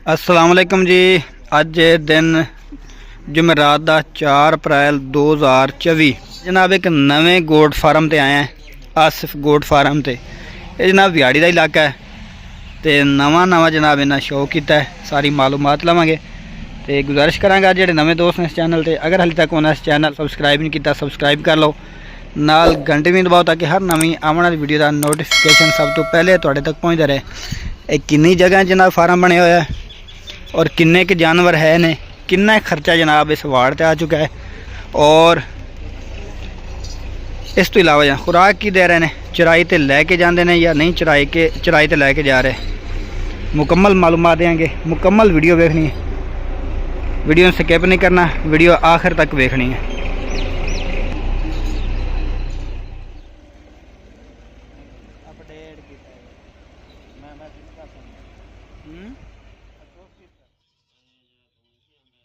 अस्सलामुअलैकुम जी। अज दिन जुमेरात का 4 अप्रैल 2024 जनाब एक नवे गोट फार्म ते आए हैं। आसिफ गोट फार्म ते ये जनाब दिहाड़ी का इलाका है तो नवा जनाब इन्हें शो किया है। सारी मालूमात लवांगे तो गुजारिश करांगा जेडे नवे दोस्त ने इस चैनल ते अगर हाले तक उन्हें इस चैनल सबसक्राइब नहीं किया सबसक्राइब कर लो, नाल घंटे भी दबाओ ताकि हर नवी आने वाली वीडियो का नोटिफिकेशन सब तो पहले तुहाडे तक पहुँचता रहे। एक किन्नी जगह जनाब फार्म बने हुए है और किन्ने के जानवर है ने, किन्ना खर्चा जनाब इस वार्ड ते आ चुका है और इस तो इलावा या खुराक की दे रहे हैं, चराई ते लैके जाते हैं या नहीं चराई ते लैके जा रहे। मुकम्मल मालूमात देंगे, मुकम्मल वीडियो देखनी है, वीडियो स्किप नहीं करना, वीडियो आखिर तक देखनी है।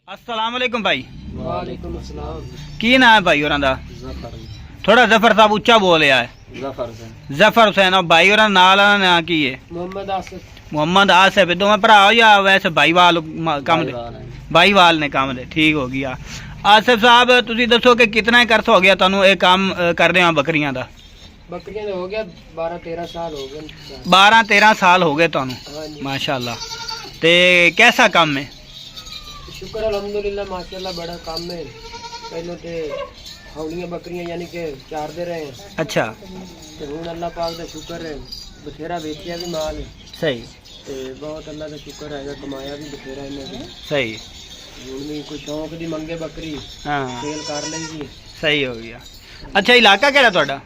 अस्सलाम वालेकुम भाई। वालेकुम अस्सलाम। की नाम है भाई और जफर। थोड़ा जफर साहब उच्चा बोलिया है। जफर हुसैन और भाई और नाल ना की है मोहम्मद आसिफ। मोहम्मद आसिफ दोवें भरा हो या वैसे भाईवाल काम दे? भाईवाल ने काम दे, ठीक हो गया। आसिफ साहब तुसी दसो कि कितना कर्स हो गया तुहानू ये काम करदे आ बकरियां दा? बकरियां हो गया 12-13 साल हो गए। 12-13 साल हो गए तुहानू? हाँ जी। माशाल्लाह। ते कैसा काम है? शुक्र अल्हम्दुलिल्लाह माशाल्लाह बड़ा काम है। पहले तो हौलियां बकरियां यानी कि चार दे रहे हैं। अच्छा ते हुण अल्लाह पाक दा शुक्र है बथेरा बेचिया भी माल है। सही ते बहुत अल्लाह दा शुक्र है कमाया भी बथेरा इन्हें। सही हुण भी कोई शौक दी मंगे बकरी हाँ सेल कर लेंगी। सही हो गया। अच्छा इलाका केड़ा तुहाडा?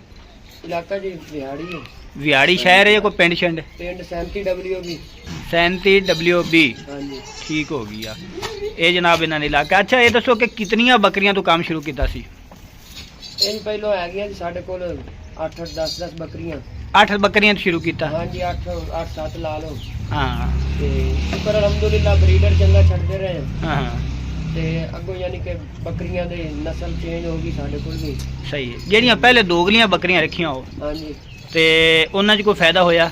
इलाका जी दिहाड़ी है। विहाड़ी शहर है या कोई पिंड शिंड? पिंड 37 37 हाँ जी। ठीक हो गया। ये जनाब इन्होंने इलाका। अच्छा ये दसो कि कितनियां बकरियां तो काम शुरू किया सी? इन पहलो है जी साढ़े कोल 8-8 10-10 बकरियां। 8 बकरियां तो शुरू किया? हाँ जी 8-7 ला लो। हाँ ते शुक्र अल्हम्दुलिल्लाह ब्रीडर चंगा छड़ते रहे हैं। हाँ ते अगो यानी कि बकरियां दे नस्ल चेंज हो गई साढ़े कोल भी। सही है। ਜਿਹੜੀਆਂ पहले दोगलियां बकरियां रखियां हो हाँ जी ते ਉਹਨਾਂ 'ਚ ਕੋਈ फायदा होया?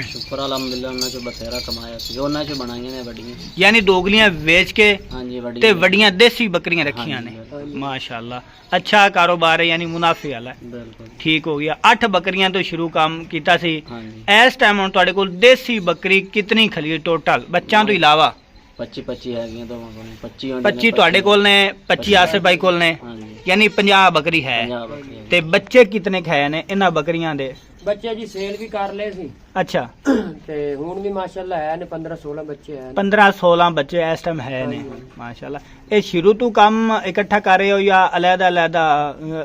शुक्र अल्हम्दुलिल्लाह उन्हां चो बथेरा कमाया सी। उन्हां चो बनाईयां ने वड्डियां। यानी दोगलियां बेच के हाँ जी वड्डियां ते वड्डियां देसी बकरियां रखियां ने। हाँ जी। माशाल्लाह अच्छा कारोबार है, यानी मुनाफे वाला है। बिल्कुल ठीक हो गया। 8 बकरियां तो शुरू काम किया सी। हाँ जी। इस टाइम हुण तुहाडे कोल देसी बकरी कितनी खली है टोटल बच्चों तो इलावा? 25 है दोवां कोल। 25 तुहाडे कोल ने, 25 आसिफ भाई कोल ने, हाँ जी। यानी 50 बकरी है। 50 बकरियां ते बच्चे कितने खाए ने इन्हां बकरियां दे? बच्चे जी सेल भी कर ले सी अच्छा ते हुण भी माशाल्लाह है ने 15-16 बच्चे हैं। 15-16 बच्चे इस टाइम है ने। माशाल्लाह। ये शुरू तो काम इकट्ठा कर रहे हो या अलग-अलग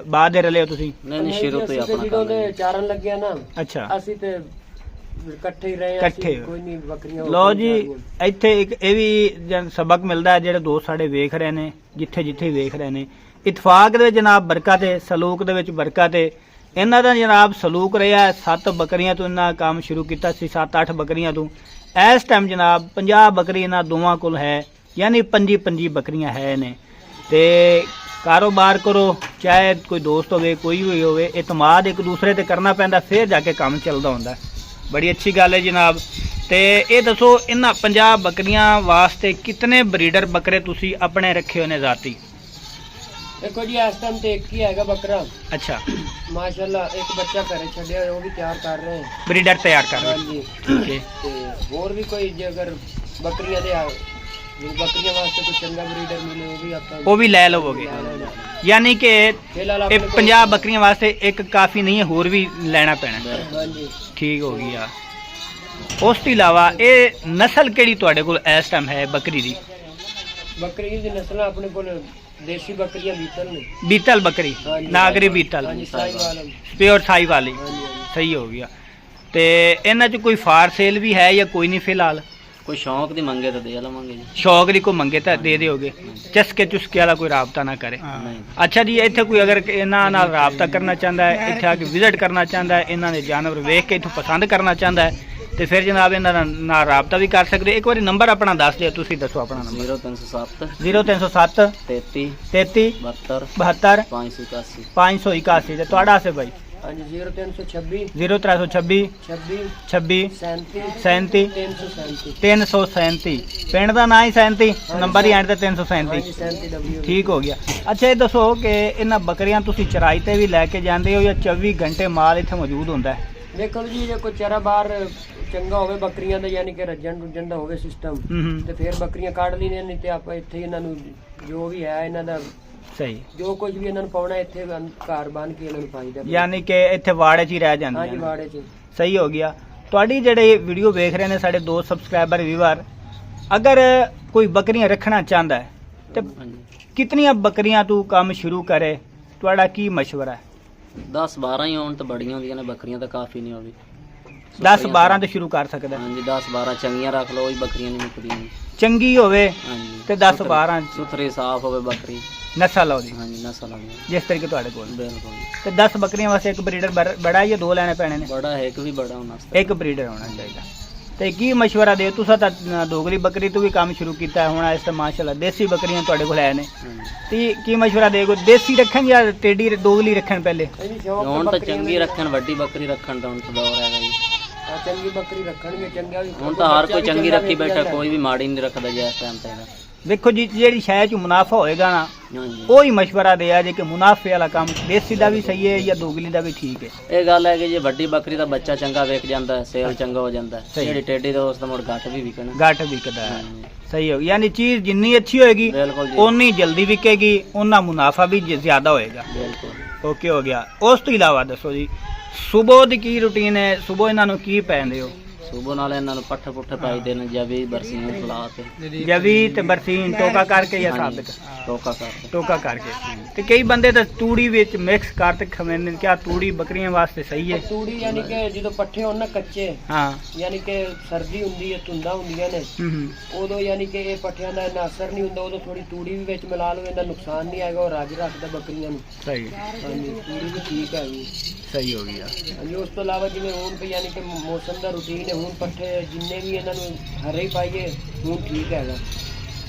बाद रले हो तुसी? नहीं शुरू तो अपना काम है। चारण लग गया ना। अच्छा ਅਸੀਂ ਤੇ ਇਕੱਠੇ ਹੀ ਰਹੇ ਇਕੱਠੇ। ਕੋਈ ਨਹੀਂ ਬੱਕਰੀਆਂ ਲਓ ਜੀ ਇੱਥੇ ਇੱਕ ਇਹ ਵੀ ਸਬਕ ਮਿਲਦਾ ਹੈ ਜਿਹੜੇ ਦੋਸਤ ਸਾਡੇ ਵੇਖ ਰਹੇ ਨੇ ਜਿੱਥੇ ਜਿੱਥੇ ਵੇਖ ਰਹੇ ਨੇ। ਇਤਫਾਕ ਦੇ ਵਿੱਚ ਜਨਾਬ ਬਰਕਤ ਹੈ, ਸਲੂਕ ਦੇ ਵਿੱਚ ਬਰਕਤ ਹੈ। ਇਹਨਾਂ ਦਾ ਜਨਾਬ ਸਲੂਕ ਰਿਹਾ 7 ਬੱਕਰੀਆਂ ਤੋਂ ਇਹਨਾਂ ਕੰਮ ਸ਼ੁਰੂ ਕੀਤਾ ਸੀ, 7-8 ਬੱਕਰੀਆਂ ਤੋਂ। ਇਸ ਟਾਈਮ ਜਨਾਬ 50 ਬੱਕਰੀ ਇਹਨਾਂ ਦੋਵਾਂ ਕੋਲ ਹੈ, यानी 25 बकरियां है ने। ते कारोबार करो चाहे कोई दोस्त होवे कोई भी होवे, एतमाद एक दूसरे ते करना पैंदा फिर जाके काम चलदा हुंदा। बड़ी अच्छी गल है जनाब। ते ये दसो इन्हां 50 बकरियां वास्ते कितने ब्रीडर बकरे तुसी अपने रखे हो ने जाती? देखो जी इस टाइम तो एक ही हैगा बकरा। अच्छा माशाल्लाह एक बच्चा घरे छड़िया वो भी तैयार कर रहे हैं। ब्रीडर तैयार कर रहे हाँ जी। ठीक है। ते और भी कोई जे अगर बकरियां दे बकरियां वास्ते कोई चंगा ब्रीडर मिले वो भी आपका वो भी ले लोगे, यानी कि फिलहाल 50 बकरियां वास्ते एक काफ़ी नहीं है, होर भी लेना पैना। हाँ जी ठीक हो गया। उस तो इलावा ये नस्ल केड़ी तुहाडे कोल इस टाइम है बकरी दी? बकरी दी नस्ल अपने कोल देसी बकरियां बीतल ने। बीतल बकरी हाँ जी। नागरी बीतल हाँ जी साहिवाल। प्योर साई वाली। हाँ जी हाँ जी। सही हो गया। ते इन्हां च कोई फार सेल भी है या कोई नहीं फिलहाल? कोई शौक दी मंगे तो दे लवांगे जी। शौक दी कोई मंगे तो दे दोगे, चस्के चुस्के वाला कोई राबता ना करे। अच्छा जी इत्थे कोई अगर इन्हां नाल राबता करना चाहता है, इत्थे आके विजिट करना चाहता है, इन्हां दे जानवर वेख के इत्थों पसंद करना चाहता है तो फिर जनाब इन्हां नाल राबता भी कर सकते। एक बार नंबर अपना दस दिओ, तुसीं दसो अपना नंबर। 0307 0307 33 33 72 72 581 581 ते तुहाडा आसिफ भाई? हाँ जी 0326 0326 26 26 37 37 337। 337। ਪਿੰਡ ਦਾ ਨਾਂ ਹੀ 37, ਨੰਬਰ ਹੀ ਐਂਡ ਤੇ 337। ਹਾਂਜੀ 37W। ਠੀਕ ਹੋ ਗਿਆ। ਅੱਛਾ ਇਹ ਦੱਸੋ ਕਿ ਇਹਨਾਂ ਬੱਕਰੀਆਂ ਤੁਸੀਂ ਚਰਾਈ ਤੇ ਵੀ ਲੈ ਕੇ ਜਾਂਦੇ ਹੋ ਜਾਂ 24 ਘੰਟੇ ਮਾਲ ਇੱਥੇ ਮੌਜੂਦ ਹੁੰਦਾ ਹੈ? ਦੇਖੋ ਜੀ ਜੇ ਕੋਈ ਚਾਰਾ ਬਾਹਰ ਚੰਗਾ ਹੋਵੇ ਬੱਕਰੀਆਂ ਦਾ, ਯਾਨੀ ਕਿ ਰੱਜਣ ਰੁੱਜਣ ਦਾ ਹੋਵੇ ਸਿਸਟਮ, ਤੇ ਫਿਰ ਬੱਕਰੀਆਂ ਕੱਢ ਲੈਣੀਆਂ, ਨਹੀਂ ਤੇ ਆਪਾਂ ਇੱਥੇ ਹੀ ਇਹਨਾਂ ਨੂੰ ਜੋ ਵੀ ਹੈ ਇਹਨਾਂ ਦਾ ਸਹੀ, ਜੋ ਕੁਝ ਵੀ ਇਹਨਾਂ ਨੂੰ ਪਾਉਣਾ ਇੱਥੇ ਘਰ ਬਣ ਕੇ ਇਹਨਾਂ ਨੂੰ ਪਾਈਦਾ। ਯਾਨੀ ਕਿ ਇੱਥੇ ਵਾੜੇ 'ਚ ਹੀ ਰਹਿ ਜਾਂਦੀਆਂ ਹਾਂਜੀ ਨੇ। ਵਾੜੇ 'ਚ। ਸਹੀ ਹੋ ਗਿਆ। ਤੁਹਾਡੀ ਜਿਹੜੇ ਵੀਡੀਓ ਵੇਖ ਰਹੇ ਨੇ ਸਾਡੇ 2 ਸਬਸਕ੍ਰਾਈਬਰ ਵੀਵਰ, ਅਗਰ ਕੋਈ ਬੱਕਰੀਆਂ ਰੱਖਣਾ ਚਾਹੁੰਦਾ ਹੈ ਤੇ ਕਿਤਨੀਆਂ ਬੱਕਰੀਆਂ ਤੂੰ ਕੰਮ ਸ਼ੁਰੂ ਕਰੇ, ਤੁਹਾਡਾ ਕੀ ਮਸ਼ਵਰਾ ਹੈ? 10-12 ਹੀ ਹੋਣ ਤਾਂ ਬੜੀਆਂ ਹੁੰਦੀਆਂ ਨੇ, ਬੱਕਰੀਆਂ ਤਾਂ ਕਾਫੀ ਨਹੀਂ ਹੋਵੇ। 10-12 ਤੋਂ ਸ਼ੁਰੂ ਕਰ ਸਕਦਾ। ਹਾਂਜੀ 10-12 ਚੰਗੀਆਂ ਰੱਖ ਲਓ, ਉਹ ਹੀ ਬੱਕਰੀਆਂ ਨਹੀਂ ਮੁੱਕਦੀਆਂ ਜੀ। ਚੰਗੀ ਹੋਵੇ ਹਾਂਜੀ ਤੇ 10-12 ਸੁਥਰੀ ਸਾਫ਼ ਹੋਵੇ ਬੱਕਰੀ। ਨਸਲ ਉਹਦੀ ਹਾਂਜੀ ਨਸਲ ਵਾਲੀ ਜਿਸ ਤਰੀਕੇ ਤੁਹਾਡੇ ਕੋਲ। ਬਿਲਕੁਲ। ਤੇ 10 ਬੱਕਰੀਆਂ ਵਾਸਤੇ ਇੱਕ ਬਰੀਡਰ ਬੜਾ ਜਾਂ 2 ਲੈਣੇ ਪੈਣੇ ਨੇ? ਬੜਾ ਹੈ, ਇੱਕ ਵੀ ਬੜਾ ਹੋਣਾ ਚਾਹੀਦਾ। ਇੱਕ ਬਰੀਡਰ ਹੋਣਾ ਚਾਹੀਦਾ। ਤੇ ਕੀ ਮਸ਼ਵਰਾ ਦਿਓ? ਤੁਸੀਂ ਤਾਂ ਦੋਗਲੀ ਬੱਕਰੀ ਤੋਂ ਵੀ ਕੰਮ ਸ਼ੁਰੂ ਕੀਤਾ ਹੁਣ, ਇਸ ਤੇ ਮਾਸ਼ਾਅੱਲਾ ਦੇਸੀ ਬੱਕਰੀਆਂ ਤੁਹਾਡੇ ਕੋਲ ਹੈ ਨੇ, ਤੇ ਕੀ ਮਸ਼ਵਰਾ ਦੇਗੋ? ਦੇਸੀ ਰੱਖਣ ਜਾਂ ਟੇਡੀ ਦੋਗਲੀ ਰੱਖਣ ਪਹਿਲੇ? ਹੁਣ ਤਾਂ ਚੰਗੀ ਰੱਖਣ, ਵੱਡੀ ਬੱਕਰੀ ਰੱਖਣ ਦਾ ਹੁਣ ਤਾਂ ਦੌਰ ਹੈਗਾ ਜੀ। ਚੰਗੀ ਬੱਕਰੀ ਰੱਖਣਗੇ ਚੰਗਾ ਵੀ। ਹੁਣ ਤਾਂ ਹਰ ਕੋਈ ਚੰਗੀ ਰੱਖੀ ਬੈਠਾ, ਕੋਈ ਵੀ ਮਾੜੀ ਨਹੀਂ ਰੱਖਦਾ ਜੀ ਇਸ ਟਾਈਮ ਤੇ। ਵੇਖੋ ਜੀ ਜਿਹੜੀ ਸ਼ਾਇਦ ਚ ਮੁਨਾਫਾ ਹੋਏਗਾ ਨਾ, ਹਾਂਜੀ ਉਹ ਹੀ ਮਸ਼ਵਰਾ ਦਿਆ ਜੇ ਕਿ ਮੁਨਾਫੇ ਵਾਲਾ ਕੰਮ ਦੇਸੀ ਦਾ ਵੀ ਸਹੀ ਹੈ ਜਾਂ ਦੋਗਲੀ ਦਾ ਵੀ ਠੀਕ ਹੈ। ਇਹ ਗੱਲ ਹੈ ਕਿ ਜੇ ਵੱਡੀ ਬੱਕਰੀ ਦਾ ਬੱਚਾ ਚੰਗਾ ਵੇਖ ਜਾਂਦਾ ਹੈ, ਸੇਲ ਚੰਗਾ ਹੋ ਜਾਂਦਾ ਹੈ। ਸਹੀ। ਜਿਹੜੀ ਟੇਡੀ ਦਾ ਉਸ ਦਾ ਮੁੜ ਘੱਟ ਵੀ ਵਿਕਣਾ। ਘੱਟ ਵਿਕਦਾ ਹੈ। ਹਾਂਜੀ। ਸਹੀ ਹੋ, ਯਾਨੀ ਚੀਜ਼ ਜਿੰਨੀ ਅੱਛੀ ਹੋਏਗੀ ਬਿਲਕੁਲ ਜੀ। ਓਨੀ ਜਲਦੀ ਵਿਕੇਗੀ, ਓਨਾ ਮੁਨਾਫਾ ਵੀ ਜ਼ਿਆਦਾ ਹੋਏਗਾ। ਬਿਲਕੁਲ। ਓਕੇ ਹੋ ਗਿਆ। ਉਸ ਤੋਂ ਇਲਾਵਾ ਦੱਸੋ ਜੀ ਸਵੇਰ ਦੀ ਕੀ ਰੁਟੀਨ ਹੈ? ਸਵੇਰ ਇਹਨਾਂ ਨੂੰ ਕੀ ਪੈਂਦੇ ਹੋ? ਸੁਬਹ ਨਾਲ ਇਹਨਾਂ ਨੂੰ ਪੱਠੇ ਪੁੱਠੇ ਪਾਈਦੇ ਨੇ, ਜਵੀ ਬਰਸੀਨ ਫਲਾ ਤੇ ਜਵੀ ਤੇ ਬਰਸੀਨ ਟੋਕਾ ਕਰਕੇ ਜਾਂ ਹਾਂਜੀ, ਸਾਬਤ ਟੋਕਾ ਕਰਕੇ। ਟੋਕਾ ਕਰਕੇ। ਤੇ ਕਈ ਬੰਦੇ ਤਾਂ ਤੂੜੀ ਵਿੱਚ ਮਿਕਸ ਕਰਕੇ ਖਵਾਉਂਦੇ ਨੇ, ਕਿਆ ਤੂੜੀ ਬੱਕਰੀਆਂ ਵਾਸਤੇ ਸਹੀ ਹੈ? ਤੂੜੀ ਯਾਨੀ ਕਿ ਜਦੋਂ ਪੱਠੇ ਹੋਣ ਨਾ ਕੱਚੇ, ਹਾਂ। ਯਾਨੀ ਕਿ ਸਰਦੀ ਹੁੰਦੀ ਹੈ, ਧੁੰਦਾਂ ਹੁੰਦੀਆਂ ਨੇ, ਉਦੋਂ ਯਾਨੀ ਕਿ ਇਹ ਪੱਠਿਆਂ ਦਾ ਇੰਨਾ ਅਸਰ ਨਹੀਂ ਹੁੰਦਾ, ਉਦੋਂ ਥੋੜੀ ਤੂੜੀ ਵੀ ਵਿੱਚ ਮਿਲਾ ਲਓ, ਇਹਦਾ ਨੁਕਸਾਨ ਨਹੀਂ ਆਏਗਾ, ਉਹ ਰੱਜ ਰੱਖਦਾ ਬੱਕਰੀਆਂ ਨੂੰ। ਸਹੀ। ਹਾਂਜੀ ਤੂੜੀ ਵੀ ਠੀਕ ਹੈਗੀ। ਸਹੀ ਹੋ ਗਿਆ। ਹਾਂਜੀ ਉਸ ਤੋਂ ਇਲਾਵਾ ਜਿਵੇਂ ਹੁਣ ਤੇ ਯਾਨੀ ਕਿ ਮੌਸਮ ਦਾ ਰੁਟੀਨ ਹੈ, ਹੁਣ ਪੱਠੇ ਜਿੰਨੇ ਵੀ ਇਹਨਾਂ ਨੂੰ ਹਰੇ ਹੀ ਪਾਈਏ, ਹੁਣ ਠੀਕ ਹੈਗਾ,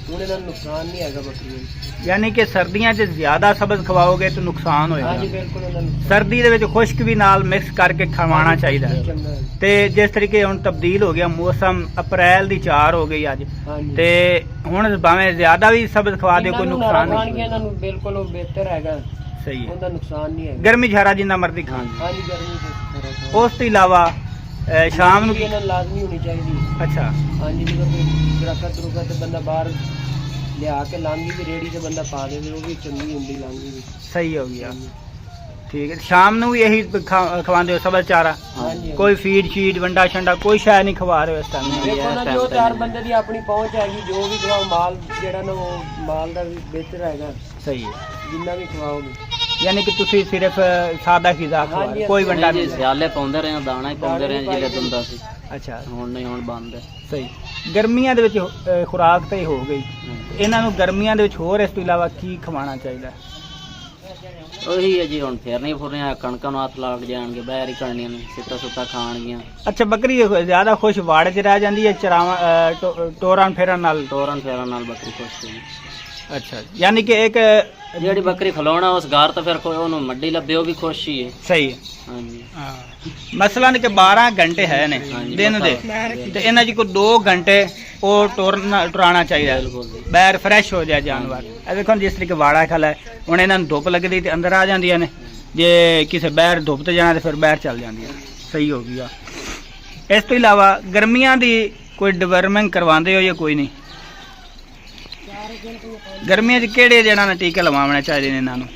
ਹੁਣ ਇਹਨਾਂ ਨੂੰ ਨੁਕਸਾਨ ਨਹੀਂ ਹੈਗਾ ਬੱਕਰੀਆਂ ਨੂੰ। ਯਾਨੀ ਕਿ ਸਰਦੀਆਂ 'ਚ ਜ਼ਿਆਦਾ ਸਬਜ਼ ਖਵਾਓਗੇ ਤਾਂ ਨੁਕਸਾਨ ਹਾਂਜੀ ਹੋਏਗਾ। ਬਿਲਕੁਲ ਉਹਨਾਂ ਨੂੰ ਸਰਦੀ ਦੇ ਵਿੱਚ ਖੁਸ਼ਕ ਵੀ ਨਾਲ ਮਿਕਸ ਕਰਕੇ ਖਵਾਉਣਾ ਚਾਹੀਦਾ ਹੈ। ਚੰਗਾ ਹੈ। ਤੇ ਜਿਸ ਤਰੀਕੇ ਹੁਣ ਤਬਦੀਲ ਹੋ ਗਿਆ ਮੌਸਮ, ਅਪ੍ਰੈਲ ਦੀ 4 ਹੋ ਗਈ ਅੱਜ, ਹਾਂਜੀ ਤੇ ਹੁਣ ਭਾਵੇਂ ਜ਼ਿਆਦਾ ਵੀ ਸਬਜ਼ ਖਵਾ ਦਿਓ ਕੋਈ ਨੁਕਸਾਨ ਨਹੀਂ। ਖਾਣਗੇ ਇਹਨਾਂ ਨੂੰ ਬਿਲਕੁਲ ਉਹ ਬਿਹਤਰ ਹੈਗਾ, ਸਹੀ ਹੈ। ਉਹਦਾ ਨੁਕਸਾਨ ਨਹੀਂ ਹੈਗਾ। ਗਰਮੀ ਛਾਰਾ ਜਿੰਨਾ ਮਰਜ਼ੀ ਖਾਣ। ਹਾਂਜੀ ਗਰਮੀ ਚ ਫਰਕ ਉਸ ਤੋਂ ਇਲਾਵਾ ਸ਼ਾਮ ਨੂੰ ਇਹਨਾਂ ਨੂੰ ਲਾਜ਼ਮੀ ਹੋਣੀ ਚਾਹੀਦੀ। ਅੱਛਾ। ਹਾਂਜੀ ਜਦੋਂ ਕੋਈ ਦਰਖਤ ਰੁਕਤ ਤੇ ਬੰਦਾ ਬਾਹਰ ਲਿਆ ਕੇ ਲਾਂਗੀ ਵੀ ਰੇੜੀ ਤੇ ਬੰਦਾ ਪਾ ਦੇਵੇ, ਉਹ ਵੀ ਚੰਗੀ ਹੁੰਦੀ ਲਾਂਗੀ ਵੀ। ਸਹੀ ਹੋ ਗਿਆ। ਠੀਕ ਹੈ। ਸ਼ਾਮ ਨੂੰ ਵੀ ਇਹੀ ਖਵਾਉਂਦੇ ਹੋ ਸਬਜ਼ ਚਾਰਾ? ਹਾਂਜੀ ਕੋਈ ਫੀਡ ਸ਼ੀਡ ਵੰਡਾ ਛੰਡਾ ਕੋਈ ਸ਼ਾਇਦ ਨਹੀਂ ਖਵਾ ਰਹੇ ਹੋ ਇਸ ਟਾਈਮ? ਦੇਖੋ ਨਾ ਜੋ 4 ਬੰਦੇ ਦੀ ਆਪਣੀ ਪਹੁੰਚ ਹੈਗੀ, ਜੋ ਵੀ ਖਵਾਓ ਮਾਲ ਜਿਹੜਾ ਨਾ ਉਹ ਮਾਲ ਦਾ ਵੀ ਬਿਹਤਰ ਹੈਗਾ, ਸਹੀ ਹੈ। ਜਿੰਨਾ ਵੀ ਖਵਾਓਗੇ। ਯਾਨੀ ਕਿ ਤੁਸੀਂ ਸਿਰਫ ਸਾਦਾ ਖਿਜ਼ਾ ਖਵਾ ਰਹੇ, ਕੋਈ ਵੰਡਾ ਜੀ ਨਹੀਂ? ਸਿਆਲੇ ਪਾਉਂਦੇ ਰਹੇ, ਦਾਣਾ ਹੀ ਪਾਉਂਦੇ ਰਹੇ ਜਿਹੜੇ ਦੁੰਦਾ ਸੀ। ਅੱਛਾ। ਹੁਣ ਨਹੀਂ, ਹੁਣ ਬੰਦ ਹੈ। ਸਹੀ। ਗਰਮੀਆਂ ਦੇ ਵਿੱਚ ਖੁਰਾਕ ਤਾਂ ਹੀ ਹੋ ਗਈ, ਇਹਨਾਂ ਨੂੰ ਗਰਮੀਆਂ ਦੇ ਵਿੱਚ ਹੋਰ ਇਸ ਤੋਂ ਇਲਾਵਾ ਕੀ ਖਵਾਉਣਾ ਚਾਹੀਦਾ? ਉਹੀ ਹੈ ਜੀ, ਹੁਣ ਫੇਰਨੀਆਂ ਫੁਰਨੀਆਂ, ਕਣਕਾਂ ਨੂੰ ਹੱਥ ਲੱਗ ਜਾਣਗੇ, ਬੈਰ ਹੀ ਕਰਨੀਆਂ ਨੇ, ਸਿੱਟਾ ਸੁੱਟਾ ਖਾਣਗੀਆਂ। ਅੱਛਾ ਬੱਕਰੀ ਜ਼ਿਆਦਾ ਖੁਸ਼ ਵਾੜੇ 'ਚ ਰਹਿ ਜਾਂਦੀ ਹੈ ਚਰਾਵਾਂ ਟੋਰਨ ਫੇਰਨ ਨਾਲ? ਟੋਰਨ ਫੇਰਨ ਨਾਲ ਬੱਕਰੀ ਖੁਸ਼ ਹੋਈ। ਅੱਛਾ। ਯਾਨੀ ਕਿ ਇੱਕ ਜਿਹੜੀ ਬੱਕਰੀ ਖਲੋਣਾ ਉਸ ਘਰ ਤਾਂ ਫਿਰ ਕੋਈ ਉਹਨੂੰ ਮੱਡੀ ਲੱਭੇ, ਉਹ ਵੀ ਖੁਸ਼ ਹੀ ਹੈ। ਸਹੀ ਹੈ। ਹਾਂਜੀ ਮਸਲਨ ਕਿ 12 ਘੰਟੇ ਹੈ ਨੇ ਹਾਂਜੀ, ਦਿਨ ਦੇ, ਤੇ ਇਹਨਾਂ 'ਚ ਕੋਈ 2 ਘੰਟੇ ਉਹ ਟੁਰਾਣਾ ਚਾਹੀਦਾ, ਬਿਲਕੁਲ ਜੀ। ਬੈਰ ਫਰੈਸ਼ ਹੋ ਜਾਏ ਜਾਨਵਰ। ਇਹ ਦੇਖੋ ਜਿਸ ਤਰੀਕੇ ਵਾੜਾ ਖਲਾ ਹੈ, ਹੁਣ ਇਹਨਾਂ ਨੂੰ ਧੁੱਪ ਲੱਗਦੀ ਤੇ ਅੰਦਰ ਆ ਜਾਂਦੀਆਂ ਨੇ, ਜੇ ਕਿਸੇ ਬੈਰ ਧੁੱਪ ਤੇ ਜਾਣਾ ਤੇ ਫਿਰ ਬੈਰ ਚੱਲ ਜਾਂਦੀਆਂ। ਸਹੀ ਹੋ ਗਿਆ। ਇਸ ਤੋਂ ਇਲਾਵਾ ਗਰਮੀਆਂ ਦੀ ਕੋਈ ਡਿਵਰਮਿੰਗ ਕਰਵਾਉਂਦੇ ਹੋ ਜਾਂ ਕੋਈ ਨਹੀਂ? ਗਰਮੀਆਂ 'ਚ ਕਿਹੜੇ ਜਿਹਨਾਂ ਨੇ ਟੀਕੇ ਲਵਾਉਣੇ ਚਾਹੀਦੇ ਨੇ ਇਹਨਾਂ ਨੂੰ?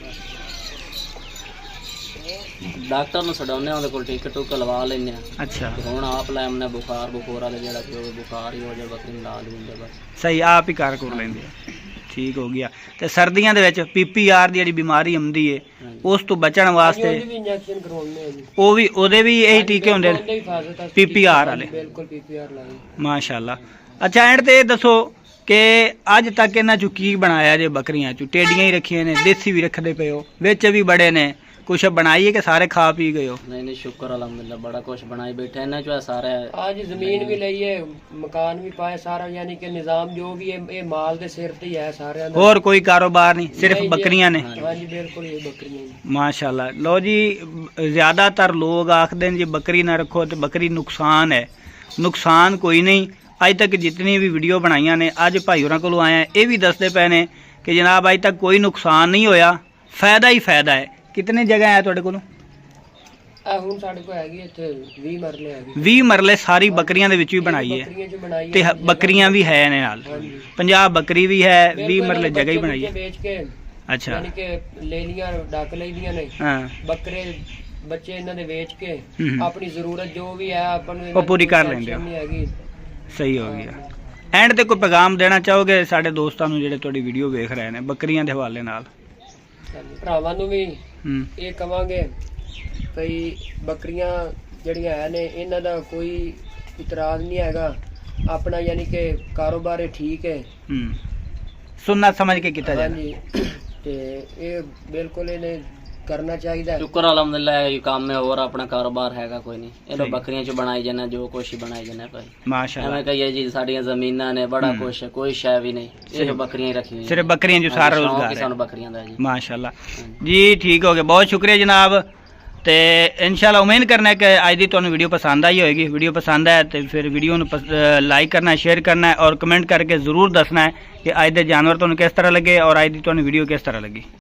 ਡਾਕਟਰ ਨੂੰ ਛਡਾਉਂਦੇ, ਉਹਦੇ ਕੋਲ ਟੀਕੇ ਟੂਕੇ ਲਵਾ ਲੈਂਦੇ ਆ। ਅੱਛਾ। ਤੇ ਹੁਣ ਆਪ ਲੈ ਆਉਂਦੇ ਬੁਖਾਰ ਵਾਲੇ, ਜਿਹੜਾ ਕਿ ਉਹ ਬੁਖਾਰ ਹੀ ਹੋ ਜਾਏ ਬੱਕਰੀ ਨੂੰ ਲਾ ਦਿੰਦੇ ਬਸ। ਸਹੀ, ਆਪ ਹੀ ਕਰ ਲੈਂਦੇ ਆ। ਠੀਕ ਹੋ ਗਿਆ। ਤੇ ਸਰਦੀਆਂ ਦੇ ਵਿੱਚ PPR ਦੀ ਜਿਹੜੀ ਬਿਮਾਰੀ ਆਉਂਦੀ ਹੈ, ਉਸ ਤੋਂ ਬਚਣ ਵਾਸਤੇ ਉਹਦੇ ਵੀ ਇੰਜੈਕਸ਼ਨ ਕਰਵਾਉਂਦੇ ਆ ਜੀ। ਉਹਦੇ ਵੀ ਇਹੀ ਟੀਕੇ ਹੁੰਦੇ ਨੇ? ਉਹਦੇ ਹੀ ਹਿਫਾਜ਼ਤ ਆ, PPR ਵਾਲੇ? ਬਿਲਕੁਲ PPR ਲਾਏ। ਮਾਸ਼ਾਅੱਲਾ। ਅੱਛਾ ਐਂਡ ਤੇ ਇਹ ਦੱਸੋ ਕਿ ਅੱਜ ਤੱਕ ਇਹਨਾਂ ਚੋਂ ਕੀ ਬਣਾਇਆ ਜੇ? ਬੱਕਰੀਆਂ ਚੋਂ ਟੇਡੀਆਂ ਹੀ ਰੱਖੀਆਂ ਨੇ, ਦੇਸੀ ਵੀ ਰੱਖਦੇ ਪਏ ਹੋ, ਵਿੱਚ ਵੀ ਬੜੇ ਨੇ, ਕੁਛ ਬਣਾਈਏ ਕਿ ਸਾਰੇ ਖਾ ਪੀ ਗਏ ਹੋ? ਨਹੀਂ ਸ਼ੁਕਰ ਅਲਹਮਦੁਲਿਲਾ, ਬੜਾ ਕੁਛ ਬਣਾਈ ਬੈਠੇ ਇਹਨਾਂ ਚੋਂ ਸਾਰੇ। आज ਜ਼ਮੀਨ ਵੀ ਲਈ ਹੈ, ਮਕਾਨ ਵੀ ਪਾਏ, ਸਾਰਾ ਯਾਨੀ ਕਿ ਨਿਜ਼ਾਮ ਜੋ ਵੀ ਹੈ ਇਹ ਮਾਲ ਦੇ ਸਿਰ ਤੇ ਹੀ ਹੈ ਸਾਰਿਆਂ ਦਾ। ਹੋਰ ਕੋਈ ਕਾਰੋਬਾਰ ਨਹੀਂ, ਸਿਰਫ ਬੱਕਰੀਆਂ ਨੇ? ਹਾਂਜੀ ਬਿਲਕੁਲ ਇਹ ਬੱਕਰੀਆਂ ਹੀ। ਮਾਸ਼ਾਅੱਲਾ। ਲੋ ਜੀ, ਜ਼ਿਆਦਾਤਰ ਲੋਕ ਆਖਦੇ ਨੇ ਜੇ ਬੱਕਰੀ ਨਾ ਰੱਖੋ ਤੇ ਬੱਕਰੀ ਨੁਕਸਾਨ ਹੈ। ਨੁਕਸਾਨ ਕੋਈ ਨਹੀਂ, ਅੱਜ ਤੱਕ ਜਿੰਨੀ ਵੀ ਵੀਡੀਓ ਬਣਾਈਆਂ ਨੇ, ਅੱਜ ਭਾਈ ਹੋਰਾਂ ਕੋਲੋਂ ਆਏ ਆ, ਇਹ ਵੀ ਦੱਸਦੇ ਪਏ ਨੇ ਕਿ ਜਨਾਬ ਅੱਜ ਤੱਕ ਕੋਈ ਨੁਕਸਾਨ ਨਹੀਂ ਹੋਇਆ, ਫਾਇਦਾ ਹੀ ਫਾਇਦਾ ਹੈ। ਕਿਤਨੀ ਜਗ੍ਹਾ ਹੈ ਤੁਹਾਡੇ ਕੋਲੋਂ? ਆ ਹੁਣ ਸਾਡੇ ਕੋਲ ਹੈਗੀ ਇੱਥੇ 20 ਮਰਲੇ ਹੈਗੀ। 20 ਮਰਲੇ ਸਾਰੀ ਬੱਕਰੀਆਂ ਦੇ ਵਿੱਚ ਵੀ ਬਣਾਈ ਹੈ ਬੱਕਰੀਆਂ 'ਚ ਬਣਾਈ ਤੇ ਬੱਕਰੀਆਂ ਵੀ ਹੈ ਨੇ ਨਾਲ, 50 ਬੱਕਰੀ ਵੀ ਹੈ, 20 ਮਰਲੇ ਜਗ੍ਹਾ ਹੀ ਬਣਾਈ ਹੈ। ਵੇਚ ਕੇ ਅੱਛਾ ਯਾਨੀ ਕਿ ਲੈ ਲੀਆਂ, ਡੱਕ ਲਈਆਂ ਨੇ ਹਾਂ, ਬੱਕਰੇ ਬੱਚੇ ਇਹਨਾਂ ਦੇ ਵੇਚ ਕੇ ਹੂੰ। ਆਪਣੀ ਜ਼ਰੂਰਤ ਜੋ ਵੀ ਹੈ ਆਪਾਂ ਨੂੰ ਉਹ ਪੂਰੀ ਕਰ ਲੈਂਦੇ ਹੋ। ਨਹੀਂ ਹੈਗੀ। ਸਹੀ ਹੋ ਗਿਆ। ਐਂਡ ਤੇ ਕੋਈ ਪੈਗਾਮ ਦੇਣਾ ਚਾਹੋਗੇ ਸਾਡੇ ਦੋਸਤਾਂ ਨੂੰ ਜਿਹੜੇ ਤੁਹਾਡੀ ਵੀਡੀਓ ਵੇਖ ਰਹੇ ਨੇ ਬੱਕਰੀਆਂ ਦੇ ਹਵਾਲੇ ਨਾਲ? ਭਰਾਵਾਂ ਨੂੰ ਵੀ ਹੂੰ ਇਹ ਕਵਾਂਗੇ ਭਈ ਬੱਕਰੀਆਂ ਜਿਹੜੀਆਂ ਹੈ ਨੇ ਇਹਨਾਂ ਦਾ ਕੋਈ ਇਤਰਾਜ਼ ਨਹੀਂ ਹੈਗਾ, ਆਪਣਾ ਯਾਨੀ ਕਿ ਕਾਰੋਬਾਰ ਇਹ ਠੀਕ ਹੈ। ਹੂੰ, ਸੁਣਨਾ ਸਮਝ ਕੇ ਕੀਤਾ ਜਾਣਾ। ਹਾਂਜੀ, ਤੇ ਇਹ ਬਿਲਕੁਲ ਇਹਨੇ ਕਰਨਾ ਚਾਹੀਦਾ। ਸ਼ੁਕਰ ਅਲਹਮਦੁਲਿਲਾ ਇਹ ਕੰਮ ਹੈ, ਹੋਰ ਆਪਣਾ ਕਾਰੋਬਾਰ ਹੈਗਾ ਕੋਈ ਨਹੀਂ। ਇਹ ਤਾਂ ਬੱਕਰੀਆਂ ਚ ਬਣਾਈ ਜਾਂਦੇ, ਜੋ ਕੁਛ ਹੀ ਬਣਾਈ ਜਾਂਦੇ ਭਾਈ। ਮਾਸ਼ਾਅੱਲਾ, ਐਵੇਂ ਕਹੀਏ ਜੀ ਸਾਡੀਆਂ ਜ਼ਮੀਨਾਂ ਨੇ, ਬੜਾ ਕੁਛ ਹੈ, ਕੋਈ ਸ਼ੈ ਵੀ ਨਹੀਂ, ਇਹ ਬੱਕਰੀਆਂ ਹੀ ਰੱਖੀ ਹੋਈਆਂ। ਸਿਰਫ ਬੱਕਰੀਆਂ ਜੋ ਸਾਰਾ ਸ਼ੌਂਕ ਰੋਜ਼ਗਾਰ ਹੀ ਹੈ। ਸਾਨੂੰ ਬੱਕਰੀਆਂ ਦਾ ਜੀ। ਮਾਸ਼ਾਅੱਲਾ ਜੀ, ਠੀਕ ਹੋ ਗਿਆ, ਬਹੁਤ ਸ਼ੁਕਰੀਆ ਜਨਾਬ। ਤੇ ਇਨਸ਼ਾਅੱਲਾ ਉਮੀਦ ਕਰਨਾ ਹੈ ਕਿ ਅੱਜ ਦੀ ਤੁਹਾਨੂੰ ਵੀਡੀਓ ਪਸੰਦ ਆਈ ਹੋਏਗੀ। ਵੀਡੀਓ ਪਸੰਦ ਆਏ ਤੇ ਫਿਰ ਵੀਡੀਓ ਨੂੰ ਲਾਈਕ ਕਰਨਾ, ਸ਼ੇਅਰ ਕਰਨਾ ਔਰ ਕਮੈਂਟ ਕਰਕੇ ਜ਼ਰੂਰ ਦੱਸਣਾ ਹੈ ਕਿ ਅੱਜ ਦੇ ਜਾਨਵਰ ਤੁਹਾਨੂੰ ਕਿਸ ਤਰ੍ਹਾਂ ਲੱਗੇ ਔਰ ਅੱਜ ਦੀ ਤੁਹਾਨੂੰ ਵੀਡੀਓ ਕਿਸ ਤਰ੍ਹਾਂ ਲੱਗੀ।